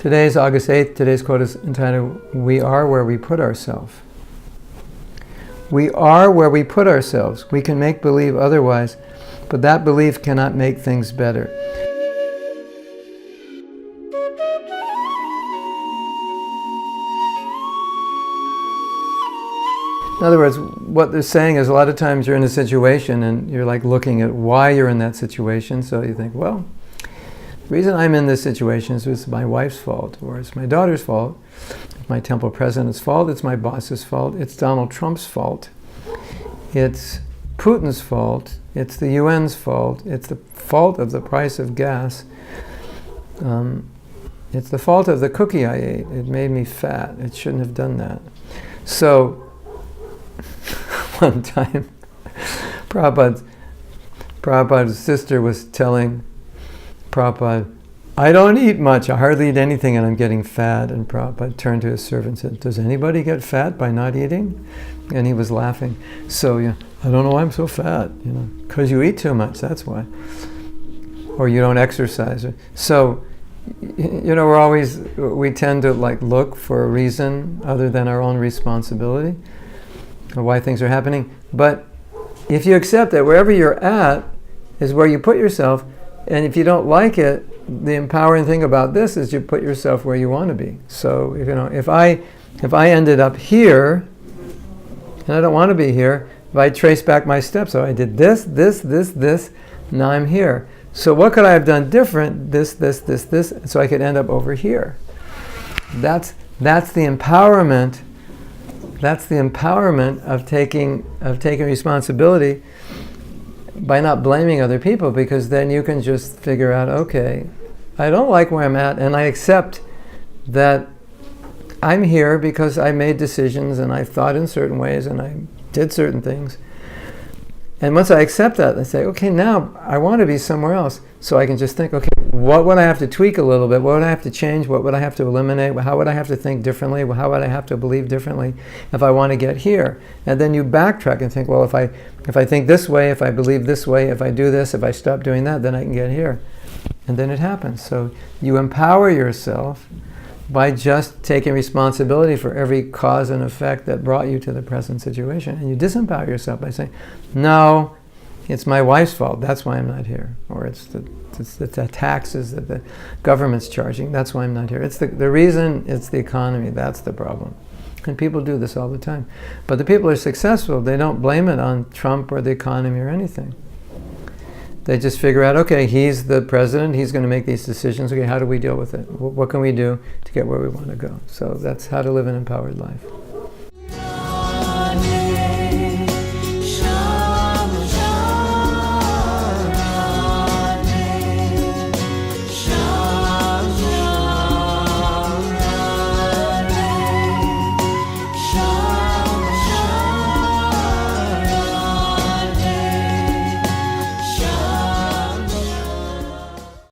Today's August 8th. Today's quote is entitled, "We are where we put ourselves." We are where we put ourselves. We can make believe otherwise, but that belief cannot make things better. In other words, what they're saying is a lot of times you're in a situation and you're like looking at why you're in that situation. So you think, well, the reason I'm in this situation is it's my wife's fault, or it's my daughter's fault, it's my temple president's fault, it's my boss's fault, it's Donald Trump's fault, it's Putin's fault, it's the UN's fault, it's the fault of the price of gas, it's the fault of the cookie I ate, it made me fat, it shouldn't have done that. So, one time, Prabhupada's sister was telling Prabhupada, I don't eat much, I hardly eat anything and I'm getting fat. And Prabhupada turned to his servant and said, does anybody get fat by not eating? And he was laughing. So, I don't know why I'm so fat, because you eat too much, that's why. Or you don't exercise. So, we tend to look for a reason other than our own responsibility, or why things are happening. But if you accept that wherever you're at is where you put yourself, and if you don't like it, the empowering thing about this is you put yourself where you want to be. So if I ended up here, and I don't want to be here, if I trace back my steps, so I did this, now I'm here. So what could I have done different? This, so I could end up over here. That's the empowerment. That's the empowerment of taking responsibility by not blaming other people, because then you can just figure out, okay, I don't like where I'm at, and I accept that I'm here because I made decisions and I thought in certain ways and I did certain things. And once I accept that, I say, okay, now I want to be somewhere else. So I can just think, okay, what would I have to tweak a little bit? What would I have to change? What would I have to eliminate? How would I have to think differently? How would I have to believe differently if I want to get here? And then you backtrack and think, well, if I think this way, if I believe this way, if I do this, if I stop doing that, then I can get here. And then it happens. So you empower yourself by just taking responsibility for every cause and effect that brought you to the present situation. And you disempower yourself by saying, no, it's my wife's fault, that's why I'm not here. Or it's the taxes that the government's charging, that's why I'm not here. It's the reason, it's the economy, that's the problem. And people do this all the time. But the people who are successful, they don't blame it on Trump or the economy or anything. They just figure out, okay, he's the president, he's going to make these decisions, okay, how do we deal with it? What can we do to get where we want to go? So that's how to live an empowered life.